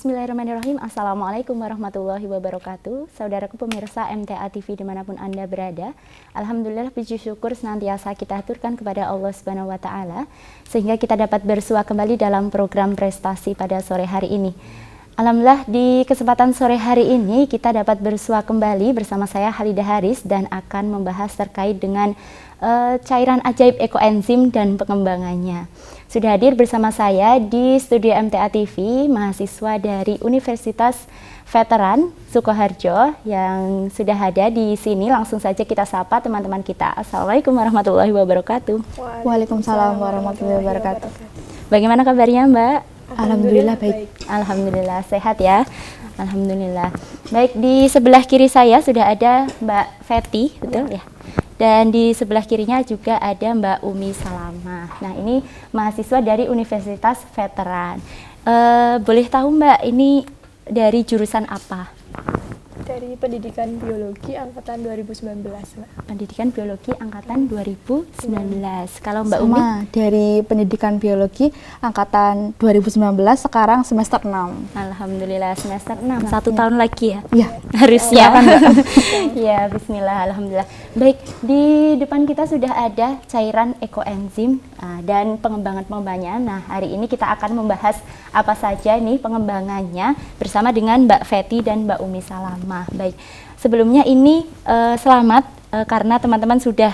Bismillahirrahmanirrahim. Assalamualaikum warahmatullahi wabarakatuh. Saudaraku pemirsa MTA TV dimanapun Anda berada, alhamdulillah puji syukur senantiasa kita aturkan kepada Allah Subhanahu wa Ta'ala sehingga kita dapat bersua kembali dalam program prestasi pada sore hari ini. Alhamdulillah di kesempatan sore hari ini kita dapat bersua kembali bersama saya Halidah Haris dan akan membahas terkait dengan cairan ajaib ekoenzim dan pengembangannya. Sudah hadir bersama saya di studio MTA TV mahasiswa dari Universitas Veteran Sukoharjo yang sudah ada di sini. Langsung saja kita sapa teman-teman kita. Assalamualaikum warahmatullahi wabarakatuh. Waalaikumsalam warahmatullahi wabarakatuh. Bagaimana kabarnya Mbak? Alhamdulillah baik. Alhamdulillah sehat ya. Alhamdulillah. Baik, di sebelah kiri saya sudah ada Mbak Feti, betul ya? Dan di sebelah kirinya juga ada Mbak Umi Salamah. Nah, ini mahasiswa dari Universitas Veteran. Boleh tahu Mbak, ini dari jurusan apa? Dari Pendidikan Biologi angkatan 2019, Mbak. Pendidikan Biologi angkatan 2019. Kalau Mbak Umi? Dari Pendidikan Biologi angkatan 2019, sekarang semester 6. Alhamdulillah semester 6. Satu tahun lagi ya? Iya. Harusnya. Ya, bismillah, alhamdulillah. Baik, di depan kita sudah ada cairan ekoenzim dan pengembangannya. Nah, hari ini kita akan membahas apa saja nih pengembangannya bersama dengan Mbak Feti dan Mbak Umi Salamah. Baik, sebelumnya ini selamat karena teman-teman sudah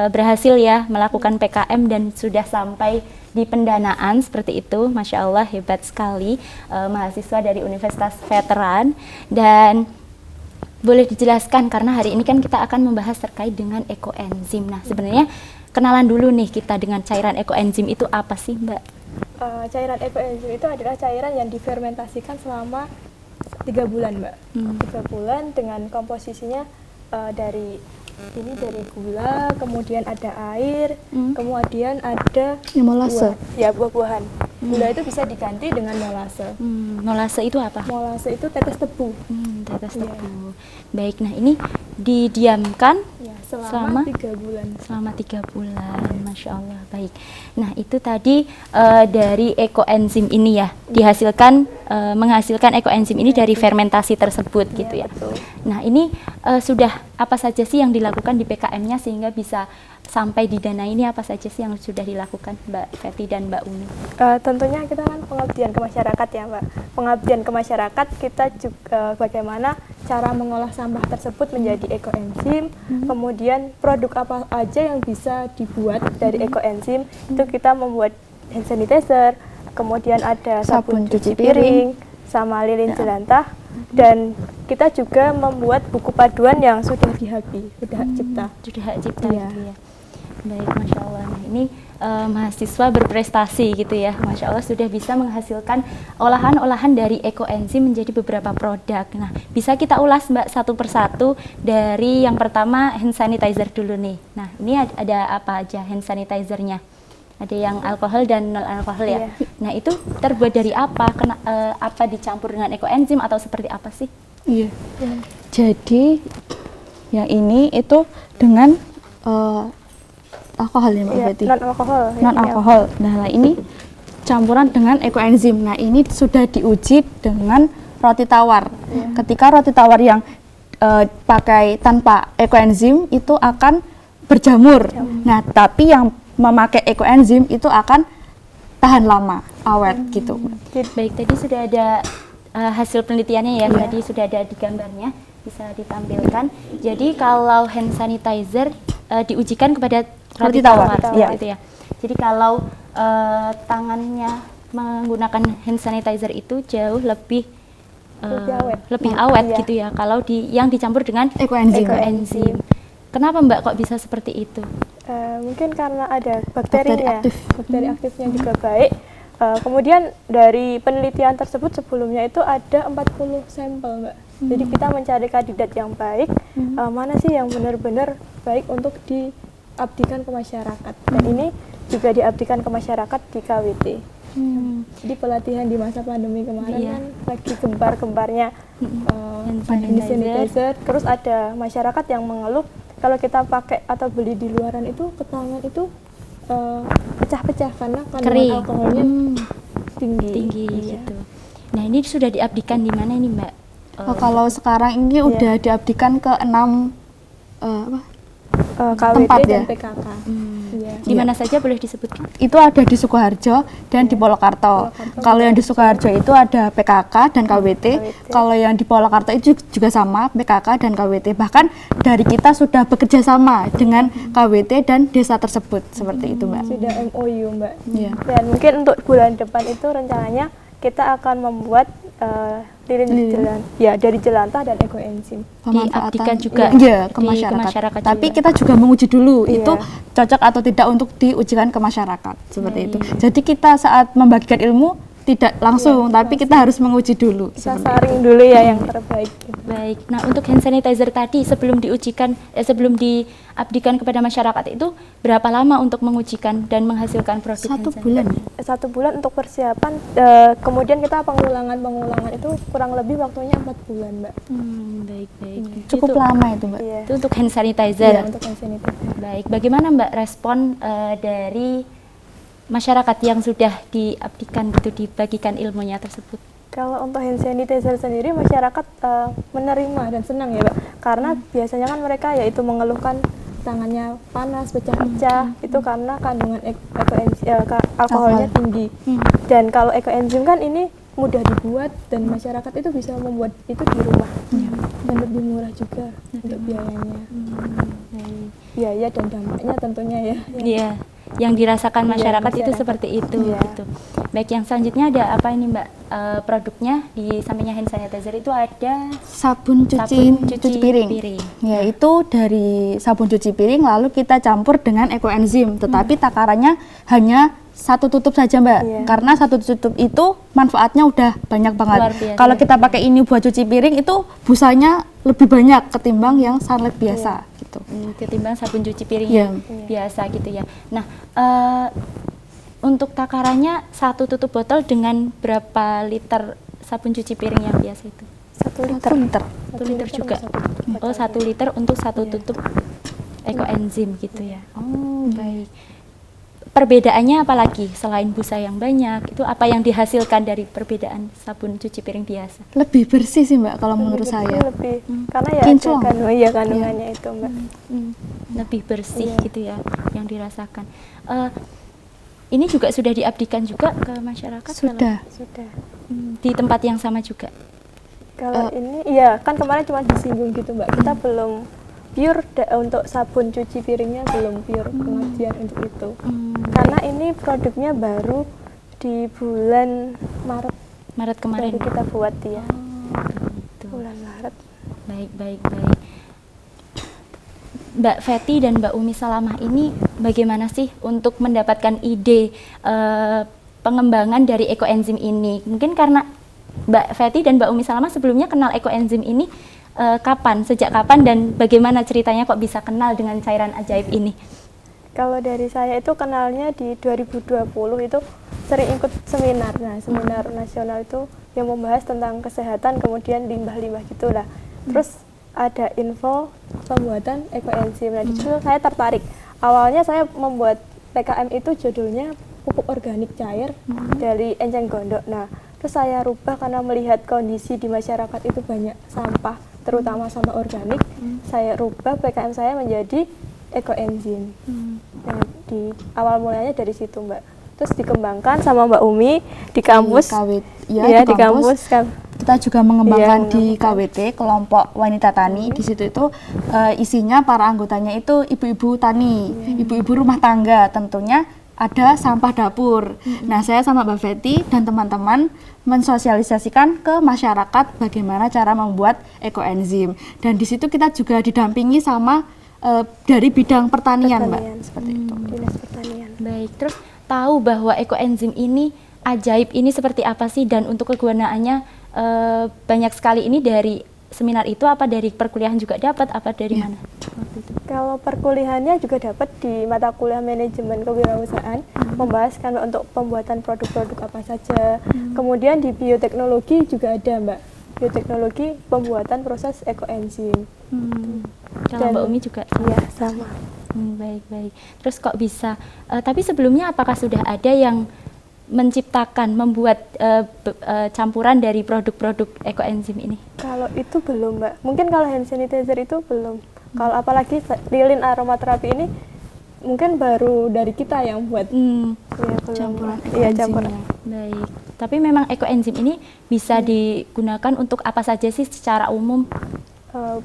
berhasil ya melakukan PKM dan sudah sampai di pendanaan seperti itu. Masya Allah, hebat sekali mahasiswa dari Universitas Veteran. Dan boleh dijelaskan karena hari ini kan kita akan membahas terkait dengan ekoenzim. Nah, sebenarnya kenalan dulu nih kita dengan cairan ekoenzim itu apa sih, Mbak? Cairan ekoenzim itu adalah cairan yang difermentasikan selama 3 bulan, Mbak. 3 bulan dengan komposisinya dari gula, kemudian ada air, kemudian ada Molase. buah-buahan. Gula itu bisa diganti dengan molase. Molase itu apa? Molase itu tetes tebu. Tetes tebu. Baik, nah ini didiamkan selama 3 bulan. Selama 3 bulan, Masya Allah. Baik. Nah, itu tadi dari ekoenzim ini ya, menghasilkan ekoenzim ini dari fermentasi tersebut gitu ya. Betul. Nah, ini sudah apa saja sih yang dilakukan di PKM-nya sehingga bisa sampai di dana ini, apa saja sih yang sudah dilakukan Mbak Feti dan Mbak Umi? Tentunya kita kan pengabdian ke masyarakat ya, Mbak. Pengabdian ke masyarakat kita juga bagaimana cara mengolah sampah tersebut menjadi ekoenzim, kemudian produk apa aja yang bisa dibuat dari ekoenzim, itu kita membuat hand sanitizer, kemudian ada sabun cuci piring, sama lilin jelantah, dan kita juga membuat buku paduan yang sudah di-HACCP, sudah hak cipta. Sudah hak cipta gitu ya. Baik, Masya Allah. Nah, ini mahasiswa berprestasi gitu ya. Masya Allah sudah bisa menghasilkan olahan-olahan dari ekoenzim menjadi beberapa produk. Nah, bisa kita ulas Mbak satu persatu dari yang pertama hand sanitizer dulu nih. Nah, ini ada apa aja hand sanitizernya? Ada yang alkohol dan non alkohol ya. Nah, itu terbuat dari apa? Apa dicampur dengan ekoenzim atau seperti apa sih? Iya. Jadi yang ini itu dengan alkohol ya Mbak Betty? Non alkohol. Nah, ini campuran dengan ekoenzim. Nah, ini sudah diuji dengan roti tawar. Ketika roti tawar yang pakai tanpa ekoenzim itu akan berjamur. Nah, tapi yang memakai ekoenzim itu akan tahan lama, awet gitu. Baik, tadi sudah ada hasil penelitiannya ya, tadi sudah ada di gambarnya, bisa ditampilkan. Jadi kalau hand sanitizer diujikan kepada roti tawar. Gitu ya. Jadi kalau tangannya menggunakan hand sanitizer itu jauh lebih awet gitu ya. Kalau yang dicampur dengan ekoenzim. Kenapa Mbak kok bisa seperti itu? Mungkin karena ada bakteri aktifnya juga baik. Kemudian dari penelitian tersebut sebelumnya itu ada 40 sampel, Mbak. Jadi kita mencari kandidat yang baik, mana sih yang benar-benar baik untuk diabdikan ke masyarakat. Dan ini juga diabdikan ke masyarakat di KWT. Jadi pelatihan di masa pandemi kemarin kan lagi gembar-gembarnya hand sanitizer. Terus ada masyarakat yang mengeluh kalau kita pakai atau beli di luaran itu ke tangan itu pecah-pecah karena kandungan alkoholnya tinggi gitu. Nah, ini sudah diabdikan di mana ini, Mbak? Kalau sekarang ini udah diabdikan ke 6 KWT tempat dan ya. PKK. Iya. Di mana saja boleh disebutkan? Itu ada di Sukoharjo dan di Polokarto. Kalau yang di Sukoharjo itu ada PKK dan KWT. Kalau yang di Polokarto itu juga sama, PKK dan KWT. Bahkan dari kita sudah bekerja sama dengan KWT dan desa tersebut, seperti itu, Mbak. Sudah MOU, Mbak. Iya. Dan mungkin untuk bulan depan itu rencananya kita akan membuat lilin dari jelantah dan ekoenzim. Diabdikan juga ya, ke ke masyarakat. masyarakat Tapi juga. kita juga menguji dulu Iya. itu cocok atau tidak untuk diujikan ke masyarakat, seperti itu. Jadi kita saat membagikan ilmu tidak langsung, tapi kita harus menguji dulu. Kita saring dulu ya yang terbaik. Baik. Nah, untuk hand sanitizer tadi sebelum sebelum diabdikan kepada masyarakat itu berapa lama untuk mengujikan dan menghasilkan produk hand 1 bulan. sanitizer? 1 bulan untuk persiapan, kemudian kita pengulangan itu kurang lebih waktunya 4 bulan, Mbak. Baik. Cukup lama itu, Mbak. Iya. Itu untuk hand sanitizer. Iya, untuk hand sanitizer. Baik. Bagaimana, Mbak, respon dari masyarakat yang sudah diabdikan gitu, dibagikan ilmunya tersebut? Kalau untuk hand sanitizer sendiri masyarakat menerima dan senang ya, Mbak. Karena biasanya kan mereka yaitu mengeluhkan tangannya panas, pecah-pecah, itu karena kandungan alkoholnya tinggi. Dan kalau ekoenzim kan ini mudah dibuat dan masyarakat itu bisa membuat itu di rumah. Dan lebih murah juga untuk biayanya. Biaya dan dampaknya tentunya ya. Iya, yang dirasakan Iya, masyarakat itu masyarakat. seperti itu Iya. gitu. Baik, yang selanjutnya ada apa ini, Mbak? Produknya di sampingnya hand sanitizer itu ada Sabun cuci piring. Ya, itu dari sabun cuci piring lalu kita campur dengan ekoenzim, tetapi takarannya hanya 1 tutup saja, Mbak. Iya. Karena 1 tutup itu manfaatnya udah banyak banget. Luar biasa. Kalau kita pakai ini buat cuci piring itu busanya lebih banyak ketimbang yang sunlight biasa gitu. Ketimbang sabun cuci piring Iya. yang biasa gitu ya. Nah, untuk takarannya 1 tutup botol dengan berapa liter sabun cuci piring yang biasa itu? 1 liter. 1 liter. 1 liter juga. Satu Oh, 1 liter untuk 1 Iya. tutup ekoenzim gitu ya. Oh, baik. Perbedaannya apa lagi selain busa yang banyak? Itu apa yang dihasilkan dari perbedaan sabun cuci piring biasa? Lebih bersih sih, Mbak, kalau menurut saya. Lebih karena ya Kinclong. ada kandungannya itu, Mbak. Lebih bersih Iya. gitu ya yang dirasakan. Ini juga sudah diabdikan juga ke masyarakat? Sudah. Sudah. Di tempat yang sama juga? Kalau ini iya kan kemarin cuma disinggung gitu, Mbak. Kita belum pure untuk sabun cuci piringnya belum pure pengajian untuk itu. Karena ini produknya baru di bulan Maret Kemarin? baru kita buat ya. Gitu. Bulan Maret. Baik. Mbak Fety dan Mbak Umi Salamah ini bagaimana sih untuk mendapatkan ide pengembangan dari ekoenzim ini? Mungkin karena Mbak Fety dan Mbak Umi Salamah sebelumnya kenal ekoenzim ini sejak kapan dan bagaimana ceritanya kok bisa kenal dengan cairan ajaib ini? Kalau dari saya itu kenalnya di 2020 itu sering ikut seminar. Nah, seminar nasional itu yang membahas tentang kesehatan kemudian limbah-limbah gitulah. Terus ada info pembuatan ekoenzim. Nah, di situ saya tertarik. Awalnya saya membuat PKM itu judulnya pupuk organik cair dari enceng gondok. Nah, terus saya rubah karena melihat kondisi di masyarakat itu banyak sampah, terutama sampah organik. Saya rubah PKM saya menjadi ekoenzim. Nah, di awal mulanya dari situ, Mbak. Terus dikembangkan sama Mbak Umi di kampus. Ya, di kampus kan. Kita juga mengembangkan Iya, di KWT, kelompok wanita tani. Di situ itu isinya para anggotanya itu ibu-ibu tani, ibu-ibu rumah tangga. Tentunya ada sampah dapur. Nah, saya sama Mbak Fety dan teman-teman mensosialisasikan ke masyarakat bagaimana cara membuat ekoenzim. Dan di situ kita juga didampingi sama dari bidang pertanian, Mbak. Seperti itu. Dinas Pertanian. Baik, terus tahu bahwa ekoenzim ini ajaib ini seperti apa sih dan untuk kegunaannya banyak sekali ini dari seminar itu apa dari perkuliahan juga dapat apa dari mana? Waktu itu? Kalau perkuliahannya juga dapat di mata kuliah manajemen kewirausahaan, membahaskan untuk pembuatan produk-produk apa saja. Kemudian di bioteknologi juga ada, Mbak. Bioteknologi pembuatan proses ekoenzim. Kalau Mbak Umi juga sama? Iya, sama. Baik. Terus kok bisa? Tapi sebelumnya apakah sudah ada yang menciptakan, membuat campuran dari produk-produk ekoenzim ini? Kalau itu belum, Mbak. Mungkin kalau hand sanitizer itu belum. Kalau apalagi lilin aromaterapi ini mungkin baru dari kita yang buat. Ya, Campuran Iya, campuran. Baik. Tapi memang ekoenzim ini bisa digunakan untuk apa saja sih secara umum?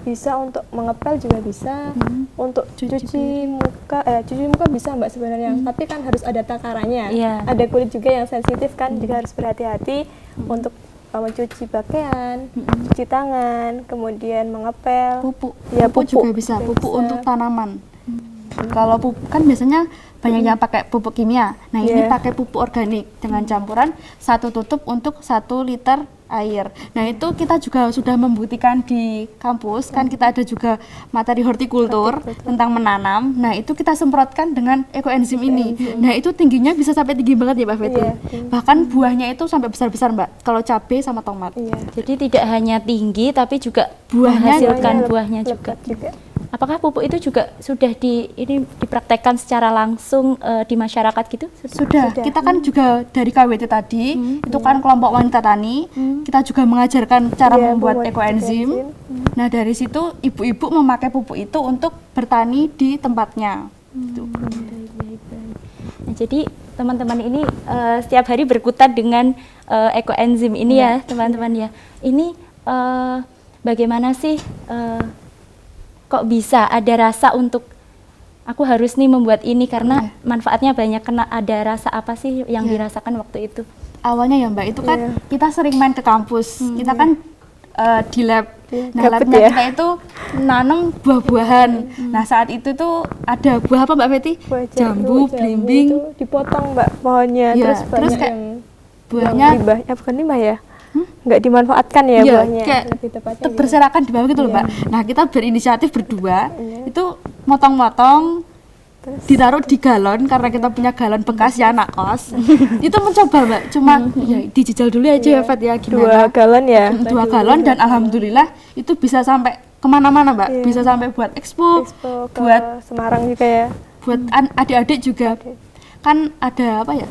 Bisa untuk mengepel juga bisa, untuk cuci muka bisa Mbak sebenarnya, tapi kan harus ada takarannya. Iya. Ada kulit juga yang sensitif kan, juga harus berhati-hati untuk mencuci pakaian, cuci tangan, kemudian mengepel. Pupuk, Ya, pupuk juga bisa, pupuk untuk tanaman. Kalau pupuk kan biasanya banyak yang pakai pupuk kimia. Nah, ini pakai pupuk organik dengan campuran 1 tutup untuk 1 liter air. Nah, itu kita juga sudah membuktikan di kampus, kan kita ada juga materi hortikultur tentang menanam. Nah, itu kita semprotkan dengan ekoenzim ini. Nah, itu tingginya bisa sampai tinggi banget ya, Mbak Feti. Iya. Bahkan buahnya itu sampai besar-besar, Mbak. Kalau cabai sama tomat. Iya. Jadi tidak hanya tinggi tapi juga Buahnya menghasilkan buahnya lebat juga. Apakah pupuk itu juga sudah dipraktekkan secara langsung di masyarakat gitu? Sudah. Kita kan juga dari KWT tadi, itu kan kelompok wanita tani, kita juga mengajarkan cara membuat ekoenzim. Nah, dari situ ibu-ibu memakai pupuk itu untuk bertani di tempatnya. Baik. Nah, jadi teman-teman ini setiap hari berkutat dengan ekoenzim ini ya, teman-teman ya. Ini bagaimana sih kok bisa ada rasa untuk aku harus nih membuat ini karena manfaatnya banyak, kena ada rasa apa sih yang dirasakan waktu itu? Awalnya ya Mbak, itu kan kita sering main ke kampus, kita kan di lab. Nah, Gabut labnya ya? kita itu nanam buah-buahan. Nah, saat itu tuh ada buah apa Mbak Feti? Buah Jambu, belimbing. itu dipotong Mbak pohonnya, Iya, terus terus banyak kayak yang buahnya limbahnya, bukan limbah ya? Nggak dimanfaatkan ya iya, buahnya, kayak lebih tepatnya gitu. berserakan di bawah gitu loh Mbak. Nah, kita berinisiatif berdua, itu motong-motong, ditaruh di galon karena kita punya galon bekas ya anak kos. Itu mencoba Mbak, cuma ya dijajal dulu aja ya Fat ya gimana. 2 galon ya? 2 galon dan alhamdulillah itu bisa sampai kemana-mana Mbak, bisa sampai buat expo, Expo ke buat Semarang juga ya? buat adik-adik juga. Kan ada apa ya?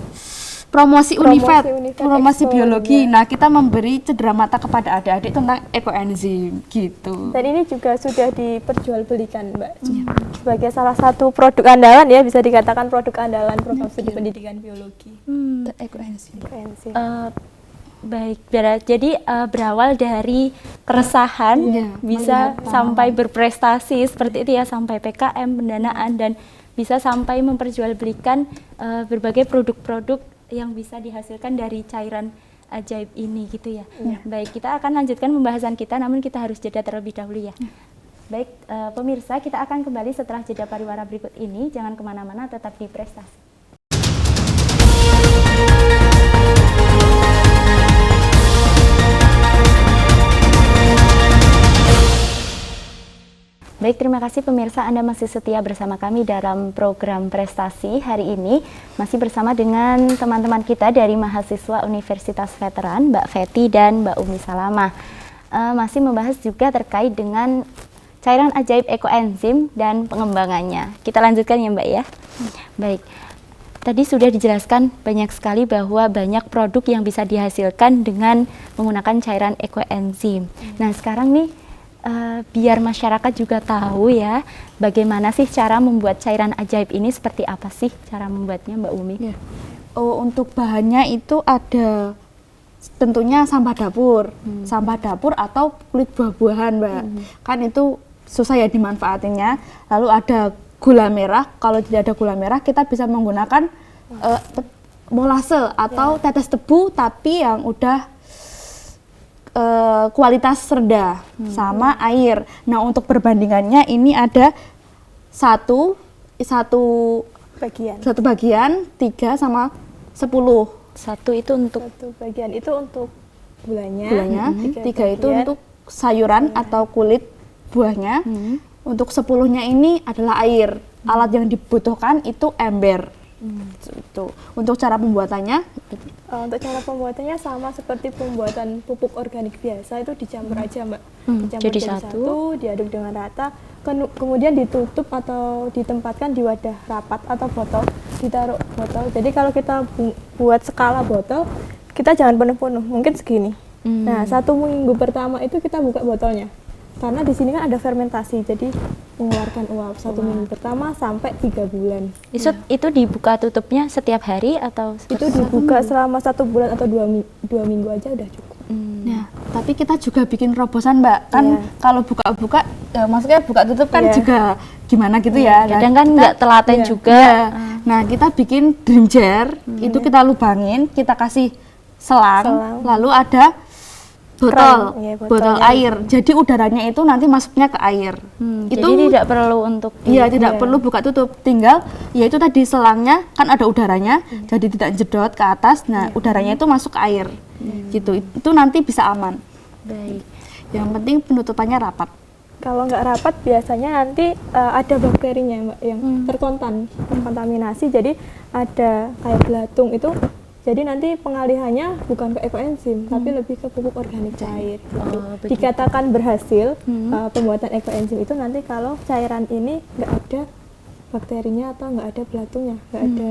Promosi Univet, promosi Expo, biologi. Nah, kita memberi cedera mata kepada adik-adik tentang ekoenzim gitu. Dan ini juga sudah diperjualbelikan Mbak, sebagai salah satu produk andalan ya, bisa dikatakan produk andalan program studi pendidikan biologi. Ekoenzim. Ekoenzim. Baik, jadi berawal dari keresahan bisa sampai berprestasi seperti itu ya, sampai PKM, pendanaan, dan bisa sampai memperjualbelikan berbagai produk-produk yang bisa dihasilkan dari cairan ajaib ini gitu ya. Baik, kita akan lanjutkan pembahasan kita, namun kita harus jeda terlebih dahulu ya. Baik, pemirsa, kita akan kembali setelah jeda pariwara berikut ini. Jangan kemana-mana, tetap di Prestasi. Baik, terima kasih pemirsa, Anda masih setia bersama kami dalam program Prestasi. Hari ini masih bersama dengan teman-teman kita dari mahasiswa Universitas Veteran, Mbak Feti dan Mbak Umi Salamah. Masih membahas juga terkait dengan cairan ajaib ekoenzim dan pengembangannya. Kita lanjutkan ya Mbak ya. Baik, tadi sudah dijelaskan banyak sekali bahwa banyak produk yang bisa dihasilkan dengan menggunakan cairan ekoenzim. Nah, sekarang nih biar masyarakat juga tahu ya, bagaimana sih cara membuat cairan ajaib ini, seperti apa sih cara membuatnya Mbak Umi? Ya. Untuk bahannya itu ada tentunya sampah dapur, atau kulit buah-buahan Mbak. Kan itu susah ya dimanfaatinya. Lalu ada gula merah, kalau tidak ada gula merah kita bisa menggunakan molase atau tetes tebu tapi yang udah kualitas rendah sama air. Nah, untuk perbandingannya ini ada satu bagian 3 sama 10. Satu itu untuk Satu bagian itu untuk gulanya, 3 itu untuk sayuran atau kulit buahnya. Untuk 10-nya ini adalah air. Alat yang dibutuhkan itu ember. Itu. Untuk cara pembuatannya, untuk cara pembuatannya sama seperti pembuatan pupuk organik biasa, itu dicampur aja Mbak. dicampur jadi jadi satu. satu, diaduk dengan rata, kemudian ditutup atau ditempatkan di wadah rapat atau botol, ditaruh botol. Jadi kalau kita buat skala botol, kita jangan penuh-penuh, mungkin segini. Nah, 1 minggu pertama itu kita buka botolnya, karena di sini kan ada fermentasi, jadi mengeluarkan uap 1 minggu pertama sampai 3 bulan. Itu dibuka tutupnya setiap hari atau Itu dibuka selama 1 bulan atau 2 minggu aja udah cukup. Nah, tapi kita juga bikin terobosan, Mbak. Kan Iya. kalau buka-buka, maksudnya buka tutup kan Iya. juga gimana gitu ya. Nah, kadang kan kita- nggak telaten Iya. juga. Iya. Nah, kita bikin dream jar, itu kita lubangin, kita kasih selang. Lalu ada botol, Iya, botol air. Jadi udaranya itu nanti masuknya ke air. Itu Jadi tidak perlu untuk iya, tidak perlu buka tutup, tinggal ya itu tadi selangnya kan ada udaranya, jadi tidak jedot ke atas. Nah, udaranya itu masuk ke air. Gitu. Itu nanti bisa aman. Baik. Yang penting penutupannya rapat. Kalau nggak rapat biasanya nanti ada bakterinya, Mbak, yang terkontaminasi. Jadi ada kayak belatung itu. Jadi nanti pengalihannya bukan ke ekoenzim, tapi lebih ke pupuk organik cair. Gitu. begitu. Dikatakan berhasil pembuatan ekoenzim itu nanti kalau cairan ini nggak ada bakterinya atau nggak ada belatungnya, nggak ada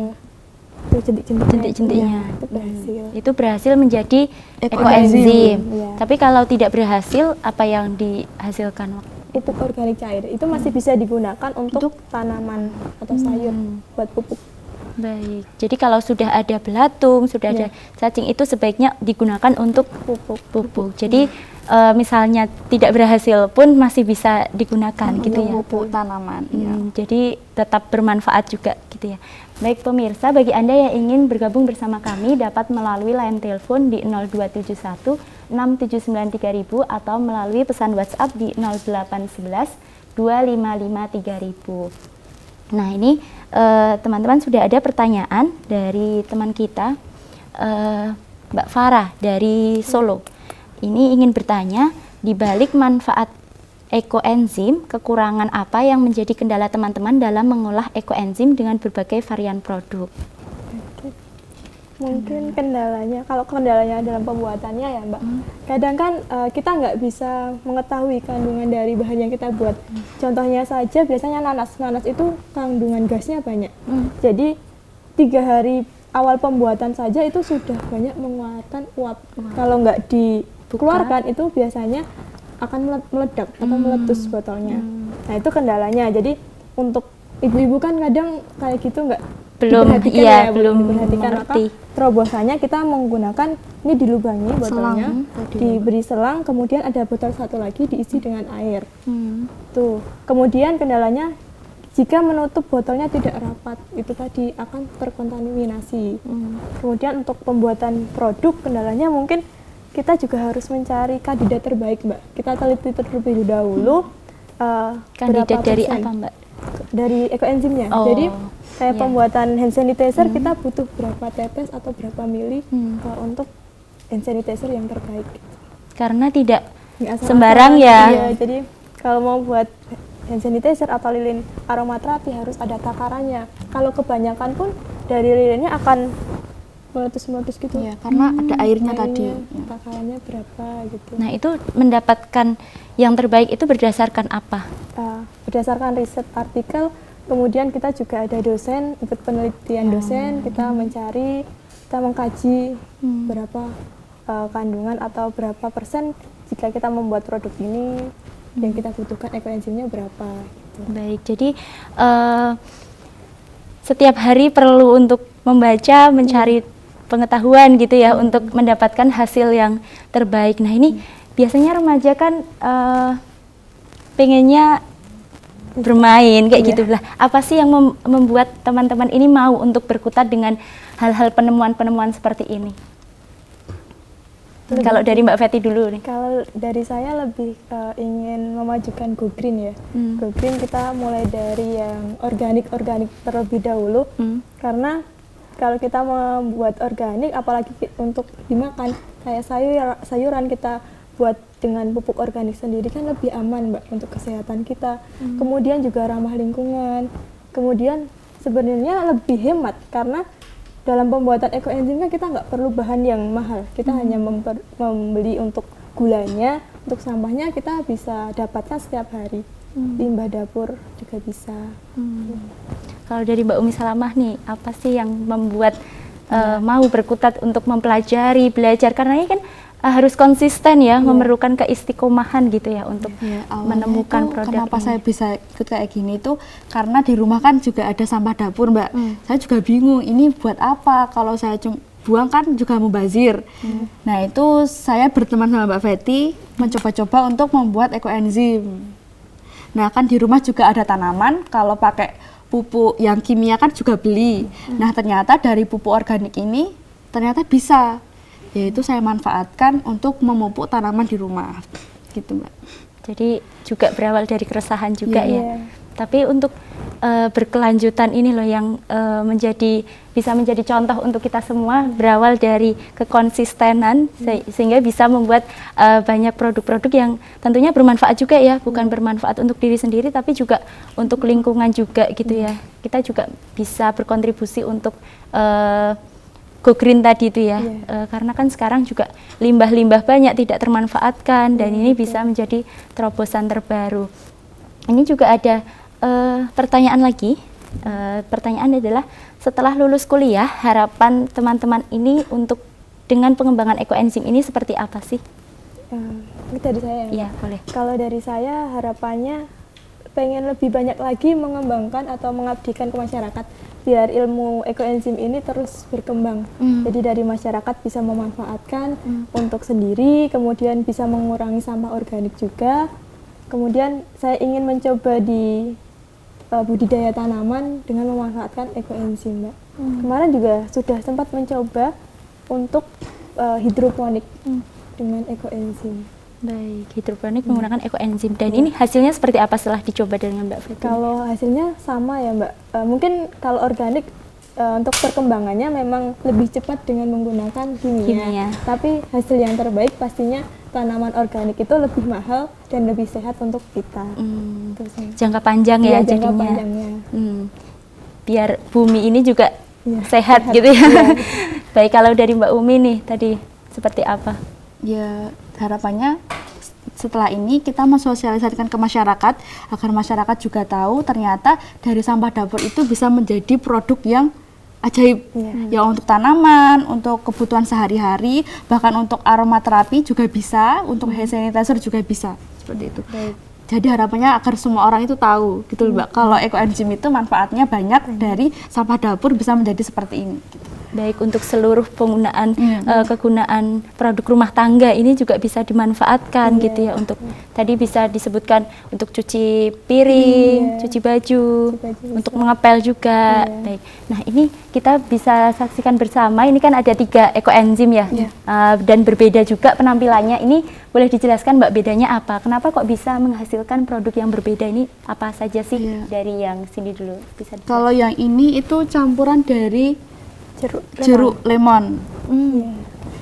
jentik-jentiknya. Jentik-jentiknya. Itu berhasil. Itu berhasil menjadi Ekoenzim. ekoenzim. Iya. Tapi kalau tidak berhasil, apa yang dihasilkan? Pupuk organik cair itu masih bisa digunakan untuk tanaman atau sayur buat pupuk. Baik. Jadi kalau sudah ada belatung, sudah ada cacing, itu sebaiknya digunakan untuk pupuk. Jadi misalnya tidak berhasil pun masih bisa digunakan gitu ya. Pupuk tanaman. Jadi tetap bermanfaat juga gitu ya. Baik pemirsa, bagi Anda yang ingin bergabung bersama kami dapat melalui line telepon di 0271 679 3000 atau melalui pesan WhatsApp di 0811 255 3000. Nah, ini teman-teman sudah ada pertanyaan dari teman kita, Mbak Farah dari Solo. Ini ingin bertanya, di balik manfaat ekoenzim, kekurangan apa yang menjadi kendala teman-teman dalam mengolah ekoenzim dengan berbagai varian produk? Mungkin kendalanya, kalau kendalanya dalam pembuatannya ya Mbak, kadang kan kita nggak bisa mengetahui kandungan dari bahan yang kita buat. Contohnya saja biasanya nanas itu kandungan gasnya banyak. Jadi 3 hari awal pembuatan saja itu sudah banyak mengeluarkan uap. Kalau nggak dikeluarkan itu biasanya akan meledak atau meletus botolnya. Nah itu kendalanya. Jadi untuk ibu-ibu kan kadang kayak gitu nggak diperhatikan belum diperhatikan, maka terobosannya kita menggunakan ini dilubangi botolnya, diberi selang, kemudian ada botol satu lagi diisi dengan air. Tuh. Kemudian kendalanya jika menutup botolnya tidak rapat, itu tadi akan terkontaminasi. Kemudian untuk pembuatan produk kendalanya mungkin kita juga harus mencari kandidat terbaik, Mbak. Kita teliti terlebih dahulu. Kandidat dari apa, Mbak? Dari ekoenzimnya. Jadi kayak pembuatan hand sanitizer kita butuh berapa tetes atau berapa mili untuk hand sanitizer yang terbaik. Karena tidak Nggak sembarang ya. Iya, jadi kalau mau buat hand sanitizer atau lilin aromaterapi harus ada takarannya. Kalau kebanyakan pun dari lilinnya akan meletus-meletus gitu. Ya, karena ada airnya tadi. Takarannya berapa gitu. Nah, itu mendapatkan yang terbaik itu berdasarkan apa? Berdasarkan riset artikel, kemudian kita juga ada dosen, ikut penelitian dosen, kita mencari, kita mengkaji berapa kandungan atau berapa persen jika kita membuat produk ini yang kita butuhkan ekoenzimnya berapa. Gitu. Baik, jadi setiap hari perlu untuk membaca, mencari pengetahuan gitu ya untuk mendapatkan hasil yang terbaik. Nah ini biasanya remaja kan pengennya bermain kayak gitu lah. Apa sih yang membuat teman-teman ini mau untuk berkutat dengan hal-hal penemuan-penemuan seperti ini? Kalau dari Mbak Fety dulu nih. Kalau dari saya lebih ingin memajukan Go Green ya. Go Green kita mulai dari yang organik terlebih dahulu. Karena kalau kita membuat organik, apalagi untuk dimakan, kayak sayuran kita buat dengan pupuk organik sendiri kan lebih aman, Mbak, untuk kesehatan kita. Kemudian juga ramah lingkungan. Kemudian sebenarnya lebih hemat karena dalam pembuatan ekoenzim kan kita nggak perlu bahan yang mahal. Kita hanya membeli untuk gulanya, untuk sampahnya kita bisa dapatkan setiap hari. Limbah dapur juga bisa. Kalau dari Mbak Umi Salamah nih, apa sih yang membuat mau berkutat untuk mempelajari, belajar? Karena ini kan harus konsisten ya, memerlukan keistiqomahan gitu ya untuk menemukan produk kenapa ini. saya bisa ikut kayak gini itu karena di rumah kan juga ada sampah dapur, Mbak. Saya juga bingung ini buat apa, kalau saya buang kan juga mubazir. Nah itu saya berteman sama Mbak Feti mencoba-coba untuk membuat ekoenzim. Nah kan di rumah juga ada tanaman, kalau pakai pupuk yang kimia kan juga beli. Nah ternyata dari pupuk organik ini ternyata bisa, yaitu saya manfaatkan untuk memupuk tanaman di rumah gitu, Mbak. Jadi juga berawal dari keresahan juga ya. Tapi untuk berkelanjutan ini loh yang bisa menjadi contoh untuk kita semua, berawal dari kekonsistenan sehingga bisa membuat banyak produk-produk yang tentunya bermanfaat juga ya, bukan bermanfaat untuk diri sendiri tapi juga untuk lingkungan juga gitu ya. Kita juga bisa berkontribusi untuk go green tadi itu ya, karena kan sekarang juga limbah-limbah banyak tidak termanfaatkan dan ini bisa menjadi terobosan terbaru. Ini juga ada pertanyaan lagi. Pertanyaan adalah setelah lulus kuliah harapan teman-teman ini untuk dengan pengembangan ekoenzim ini seperti apa sih? Ini dari saya. Iya boleh. Kalau dari saya harapannya pengen lebih banyak lagi mengembangkan atau mengabdikan ke masyarakat biar ilmu ekoenzim ini terus berkembang. Jadi dari masyarakat bisa memanfaatkan untuk sendiri, kemudian bisa mengurangi sampah organik juga. Kemudian saya ingin mencoba di budidaya tanaman dengan memanfaatkan ekoenzim, Mbak. Kemarin juga sudah sempat mencoba untuk hidroponik dengan ekoenzim. Baik, hidroponik menggunakan ekoenzim. Dan ini hasilnya seperti apa setelah dicoba dengan Mbak Feti? Kalau hasilnya sama ya, Mbak. Mungkin kalau organik untuk perkembangannya memang lebih cepat dengan menggunakan kimia. Tapi hasil yang terbaik pastinya tanaman organik itu lebih mahal dan lebih sehat untuk kita. Jangka panjang ya jangka jadinya. Panjangnya. Biar bumi ini juga sehat gitu ya. Baik, kalau dari Mbak Umi nih tadi seperti apa? Ya harapannya setelah ini kita mensosialisasikan ke masyarakat agar masyarakat juga tahu ternyata dari sampah dapur itu bisa menjadi produk yang ajaib, ya untuk tanaman, untuk kebutuhan sehari-hari, bahkan untuk aromaterapi juga bisa, untuk hand sanitizer juga bisa, seperti itu. Jadi harapannya agar semua orang itu tahu gitu Mbak, kalau ekoenzim itu manfaatnya banyak dari sampah dapur bisa menjadi seperti ini gitu. Baik untuk seluruh penggunaan kegunaan produk rumah tangga ini juga bisa dimanfaatkan gitu ya, untuk tadi bisa disebutkan untuk cuci piring, cuci baju untuk mengepel juga. Baik. Nah, ini kita bisa saksikan bersama, ini kan ada 3 ekoenzim ya. Dan berbeda juga penampilannya. Ini boleh dijelaskan Mbak bedanya apa? Kenapa kok bisa menghasilkan produk yang berbeda ini? Apa saja sih dari yang sini dulu bisa dijelaskan? Kalau yang ini itu campuran dari jeruk lemon.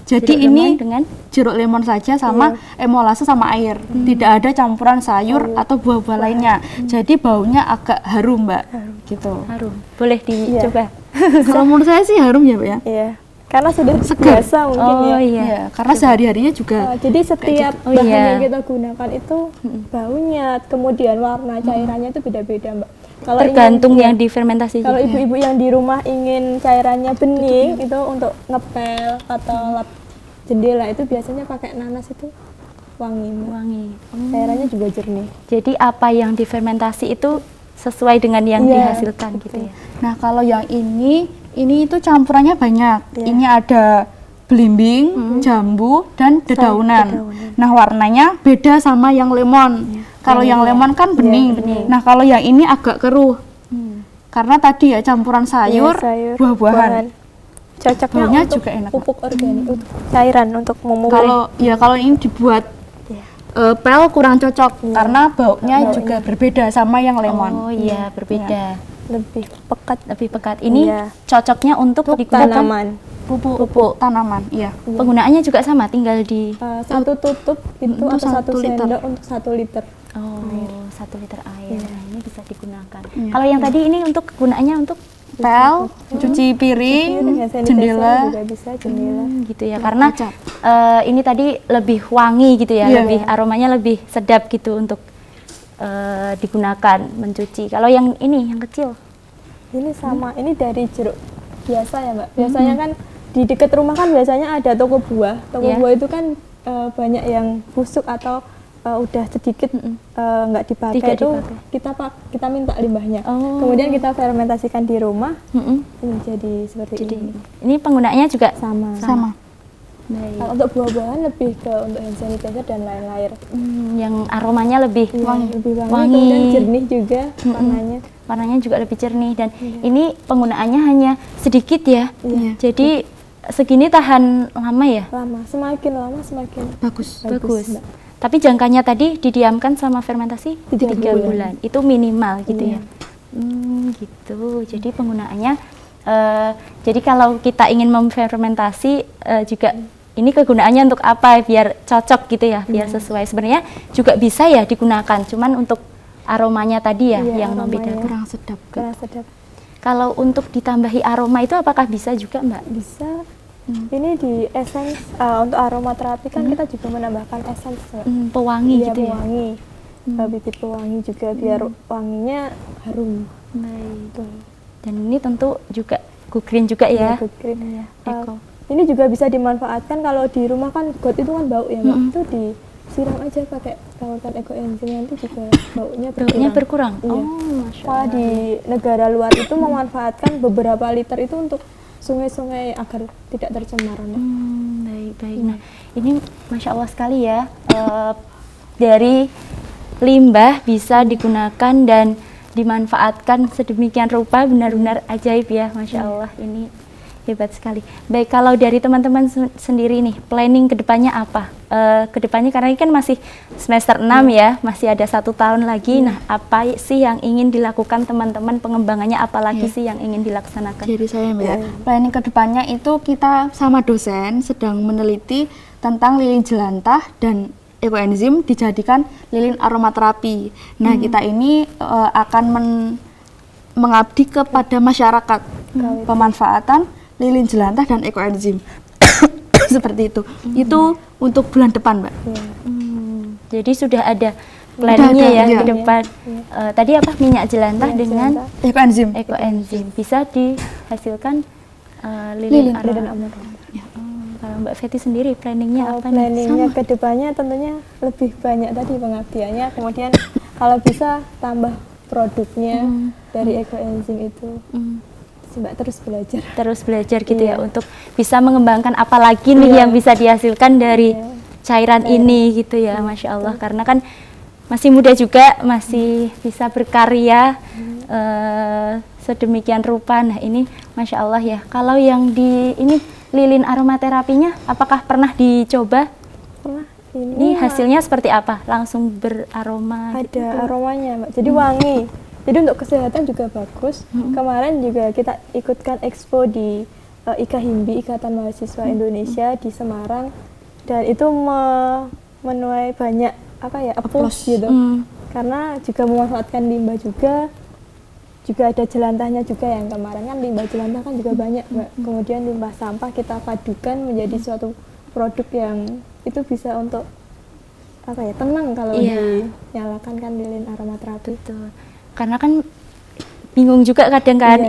Jadi jeruk ini dengan jeruk lemon saja sama emolase sama air. Tidak ada campuran sayur atau buah-buah lainnya. Jadi baunya agak harum, Mbak. Gitu. Harum. Boleh dicoba. Kalau menurut saya sih harum ya, Mbak ya. Iya. Karena sudah biasa mungkin ya. Karena sehari-harinya juga. Jadi setiap bahan yang kita gunakan itu baunya, kemudian warna cairannya itu beda-beda, Mbak. Kalau tergantung yang difermentasi. Kalau ibu-ibu yang di rumah ingin cairannya bening itu untuk ngepel atau lap jendela itu biasanya pakai nanas, itu wangi. Cairannya juga jernih. Jadi apa yang difermentasi itu sesuai dengan yang dihasilkan gitu ya. Nah, kalau yang ini itu campurannya banyak. Ini ada belimbing, jambu, dan dedaunan. Nah, warnanya beda sama yang lemon. Kalau yang lemon kan bening. Nah, kalau yang ini agak keruh. Karena tadi ya campuran sayur, buah-buahan. Cocoknya juga enak. Pupuk organik, cairan untuk memupuk. Kalau ini dibuat pel kurang cocok karena baunya juga berbeda sama yang lemon. Oh iya, berbeda. Lebih pekat. Ini cocoknya untuk tanaman. Pupuk tanaman, Penggunaannya juga sama, tinggal di satu tutup itu atau 1 sendok untuk 1 liter. Oh, 1 liter air. Nah, ini bisa digunakan. Kalau yang tadi ini untuk kegunaannya untuk pel, cuci piring, hand sanitizer jendela. juga bisa, jendela. Gitu ya, karena ini tadi lebih wangi gitu ya, Iya. lebih aromanya lebih sedap gitu untuk digunakan mencuci. Kalau yang ini yang kecil, Ini sama, ini dari jeruk biasa ya Mbak. Biasanya kan di dekat rumah kan biasanya ada toko buah. Toko Iya. buah itu kan banyak yang busuk atau udah sedikit nggak dipakai Tidak itu dipakai. kita minta limbahnya. Oh. Kemudian kita fermentasikan di rumah. Mm-mm. Ini jadi seperti Jadi ini. ini penggunaannya juga Sama. Sama. baik. Kalau untuk buah-buahan lebih ke untuk hand sanitizer dan lain-lain. Yang aromanya lebih Iya, lebih wangi, wangi. kemudian jernih juga warnanya. warnanya juga lebih jernih dan ini penggunaannya hanya sedikit ya. Iya. Jadi segini tahan lama ya. Lama, semakin lama semakin Bagus. Bagus. Mbak. Tapi jangkanya tadi didiamkan selama fermentasi 3 3 bulan. bulan. Itu minimal gitu Iya. ya. Gitu. Jadi penggunaannya jadi kalau kita ingin memfermentasi juga ini kegunaannya untuk apa biar cocok gitu ya, biar sesuai. Sebenarnya juga bisa ya digunakan, cuman untuk aromanya tadi ya Iya, yang aromanya. membedakan. Kurang sedap. Kurang sedap. Kalau untuk ditambahi aroma itu apakah bisa juga, Mbak? Bisa. Ini di essence untuk aromaterapi kan kita juga menambahkan essence Mbak. Pewangi Iya, gitu ya. pewangi. Bibit pewangi juga biar wanginya harum. Baik. Dan ini tentu juga go green juga ya. Good green ya. Eco. Ini juga bisa dimanfaatkan kalau di rumah kan got itu kan bau ya Mbak. Itu disiram aja pakai larutan eco enzim nanti juga baunya berkurang. Baunya berkurang. Iya. Oh, Masya Kalau Allah. di negara luar itu memanfaatkan beberapa liter itu untuk sungai-sungai agar tidak tercemar. Mbak. Baik. Nah, ini Masya Allah sekali ya. Dari limbah bisa digunakan dan dimanfaatkan sedemikian rupa, benar-benar ajaib ya, Masya Allah. Ini hebat sekali. Baik, kalau dari teman-teman sendiri nih, planning kedepannya apa? Kedepannya karena ini kan masih semester 6 ya, masih ada 1 tahun lagi. Nah, apa sih yang ingin dilakukan teman-teman, pengembangannya apa lagi sih yang ingin dilaksanakan? Jadi saya Mbak, planning kedepannya itu kita sama dosen sedang meneliti tentang lilin jelantah dan ekoenzim dijadikan lilin aromaterapi. Nah, kita ini akan mengabdi kepada masyarakat pemanfaatan lilin jelantah dan ekoenzim. Seperti itu. Itu untuk bulan depan, Mbak. Iya. Jadi sudah ada planningnya ya iya. ke depan. Tadi apa, minyak jelantah Minyak dengan jelantah. Ekoenzim. ekoenzim bisa dihasilkan lilin Lilin aromaterapi. Kalau Mbak Feti sendiri planningnya Kalau apa nih? planningnya ke depannya tentunya lebih banyak tadi pengabdiannya, kemudian kalau bisa tambah produknya dari ekoenzim itu. Mbak terus belajar. Terus belajar gitu Iya. ya untuk bisa mengembangkan apa lagi nih yang bisa dihasilkan dari cairan ini gitu ya, Masya Allah. Karena kan masih muda juga, masih bisa berkarya sedemikian rupa. Nah ini Masya Allah ya. Kalau yang di ini lilin aromaterapinya, apakah pernah dicoba? Pernah Ini hasilnya seperti apa? Langsung beraroma? gitu? ada aromanya Mbak, jadi wangi. Jadi untuk kesehatan juga bagus. Kemarin juga kita ikutkan expo di IKHIMBI, Ikatan Mahasiswa Indonesia di Semarang, dan itu menuai banyak applause gitu. Karena juga memanfaatkan limbah juga ada jelantahnya juga yang kemarin kan limbah jelantah kan juga banyak Mbak. Kemudian limbah sampah kita padukan menjadi suatu produk yang itu bisa untuk tenang kalau dinyalakan kan lilin aromaterapi. Betul. Karena kan bingung juga kadang kan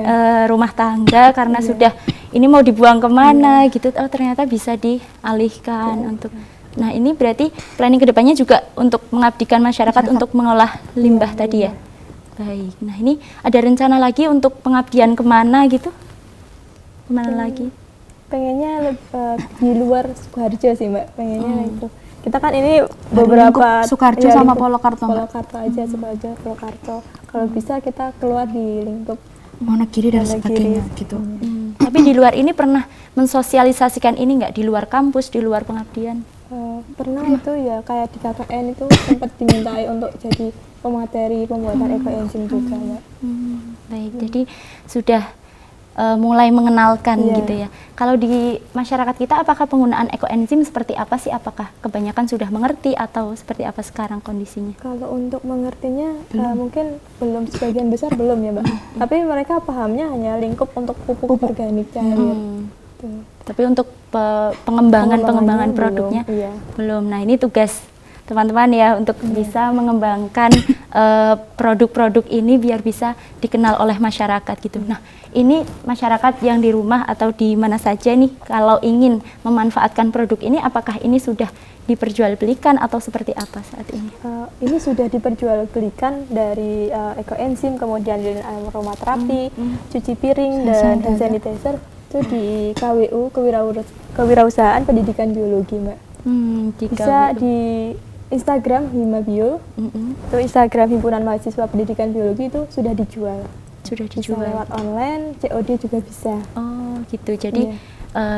rumah tangga karena sudah ini mau dibuang kemana gitu, ternyata bisa dialihkan untuk. Nah ini berarti planning kedepannya juga untuk mengabdikan masyarakat untuk mengolah limbah tadi ya. Baik. Nah ini ada rencana lagi untuk pengabdian kemana gitu? Kemana lagi? Pengennya di luar Sukoharjo sih Mbak, pengennya itu. Kita kan ini beberapa Sukoharjo sama Polokarto, Mbak. Polokarto aja, Sukoharjo, Polokarto. Kalau bisa kita keluar di lingkup Wonogiri dan Wonogiri. sebagainya gitu. Tapi di luar ini pernah mensosialisasikan ini nggak di luar kampus, di luar pengabdian? Pernah itu ya kayak di KKN itu sempat dimintai untuk jadi pemateri pembuatan ekoenzim juga Mbak. Baik, jadi sudah mulai mengenalkan Iya. gitu ya. Kalau di masyarakat kita apakah penggunaan ekoenzim seperti apa sih? Apakah kebanyakan sudah mengerti atau seperti apa sekarang kondisinya? Kalau untuk mengertinya mungkin belum, sebagian besar belum ya Mbak. Tapi mereka pahamnya hanya lingkup untuk pupuk organik cair. Tuh. Tapi untuk pengembangan Pengembangannya produknya belum, iya. belum. Nah, ini tugas teman-teman ya untuk bisa mengembangkan produk-produk ini biar bisa dikenal oleh masyarakat gitu. Nah, ini masyarakat yang di rumah atau di mana saja nih kalau ingin memanfaatkan produk ini, apakah ini sudah diperjualbelikan atau seperti apa saat ini? Ini sudah diperjualbelikan dari ekoenzim, kemudian dari aromaterapi, cuci piring dan hand sanitizer itu di KWU, Kewirausahaan Pendidikan Biologi, Mbak. Bisa di Instagram Himabio, itu Instagram Himpunan Mahasiswa Pendidikan Biologi, itu sudah dijual. Sudah Bisa dijual. lewat online, COD juga bisa. Oh, gitu. Jadi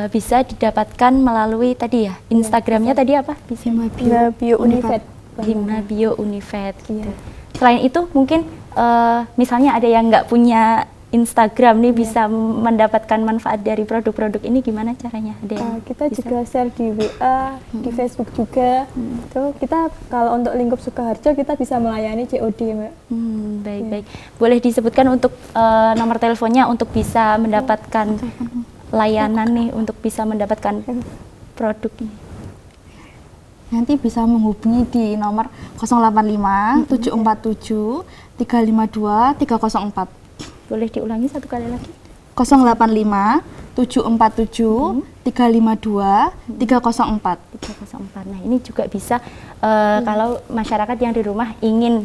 bisa didapatkan melalui tadi ya, Instagramnya tadi apa? Bisa Himabio Univet. Himabio Univet gitu. Selain itu mungkin misalnya ada yang nggak punya Instagram nih bisa mendapatkan manfaat dari produk-produk ini, gimana caranya? Ada yang Kita bisa? juga share di WA, di Facebook juga. Itu kita kalau untuk lingkup Sukoharjo kita bisa melayani COD, Mbak. Baik-baik. Boleh disebutkan untuk nomor teleponnya untuk bisa mendapatkan layanan nih, untuk bisa mendapatkan produk ini. Nanti bisa menghubungi di nomor 085 747 352 304. Boleh diulangi satu kali lagi? 085 747 352 304. 304. Nah, ini juga bisa kalau masyarakat yang di rumah ingin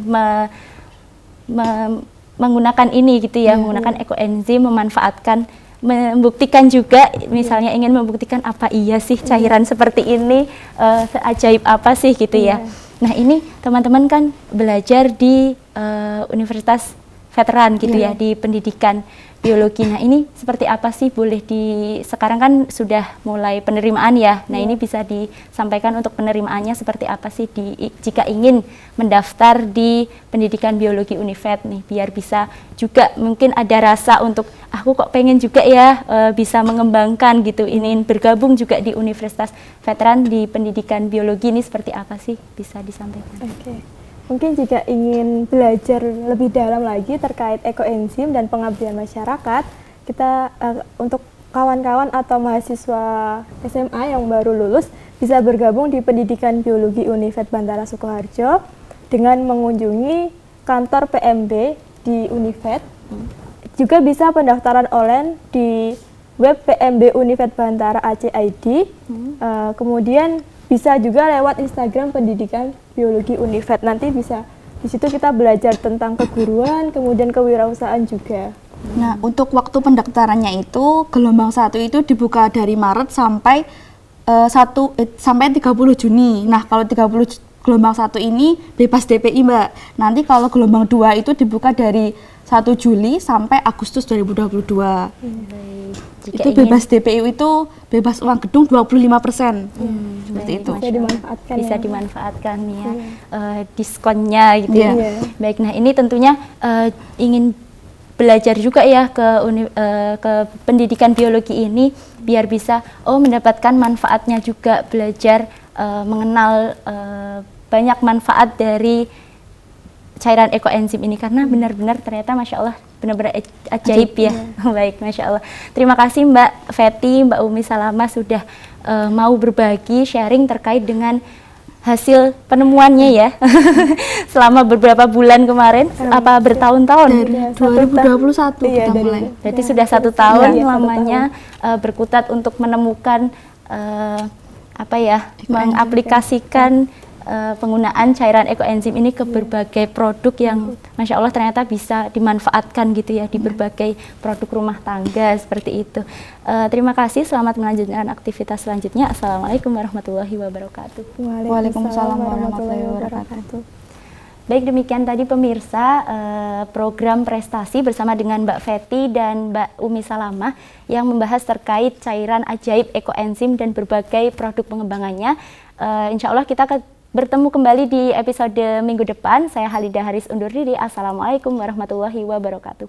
menggunakan ini gitu ya, menggunakan ekoenzim, memanfaatkan, membuktikan juga, misalnya ingin membuktikan apa iya sih cairan seperti ini, seajaib apa sih gitu ya. Nah, ini teman-teman kan belajar di Universitas Veteran gitu ya, di pendidikan biologi. Nah, ini seperti apa sih, boleh sekarang kan sudah mulai penerimaan ya. Nah, ini bisa disampaikan untuk penerimaannya seperti apa sih jika ingin mendaftar di pendidikan biologi Univet nih, biar bisa juga mungkin ada rasa untuk aku kok pengen juga ya bisa mengembangkan gitu, ingin bergabung juga di Universitas Veteran di pendidikan biologi ini, seperti apa sih, bisa disampaikan? Oke. Mungkin jika ingin belajar lebih dalam lagi terkait ekoenzim dan pengabdian masyarakat, kita untuk kawan-kawan atau mahasiswa SMA yang baru lulus bisa bergabung di pendidikan biologi Univet Bantara Sukoharjo dengan mengunjungi kantor PMB di Univet. Juga bisa pendaftaran online di web PMB Univet Bantara ACID. Kemudian bisa juga lewat Instagram Pendidikan Biologi Univet. Nanti bisa di situ kita belajar tentang keguruan, kemudian kewirausahaan juga. Nah, untuk waktu pendaftarannya itu gelombang 1 itu dibuka dari Maret sampai sampai 30 Juni. Nah, kalau gelombang 1 ini bebas DPI, Mbak. Nanti kalau gelombang 2 itu dibuka dari 1 Juli sampai Agustus 2022. Itu bebas DPI itu bebas uang gedung 25%. Seperti itu. Bisa dimanfaatkan. Bisa dimanfaatkan ya, diskonnya gitu ya. Baik, nah ini tentunya ingin belajar juga ya ke pendidikan biologi ini biar bisa mendapatkan manfaatnya juga, belajar mengenal banyak manfaat dari cairan ekoenzim ini, karena benar-benar ternyata Masya Allah benar-benar ajaib ya. Baik, Masya Allah. Terima kasih Mbak Fety, Mbak Umi Salamah sudah mau berbagi sharing terkait dengan hasil penemuannya ya selama beberapa bulan kemarin, apa bertahun-tahun? Dari 2021 kita mulai. Berarti sudah 1 tahun lamanya berkutat untuk menemukan mengaplikasikan penggunaan cairan ekoenzim ini ke berbagai produk yang Masya Allah ternyata bisa dimanfaatkan gitu ya di berbagai produk rumah tangga seperti itu. Terima kasih, selamat melanjutkan aktivitas selanjutnya. Assalamualaikum warahmatullahi wabarakatuh. Waalaikumsalam warahmatullahi wabarakatuh. Baik, demikian tadi pemirsa program prestasi bersama dengan Mbak Fety dan Mbak Umi Salamah yang membahas terkait cairan ajaib ekoenzim dan berbagai produk pengembangannya. Insya Allah kita bertemu kembali di episode minggu depan. Saya Halidah Haris undur diri. Assalamualaikum warahmatullahi wabarakatuh.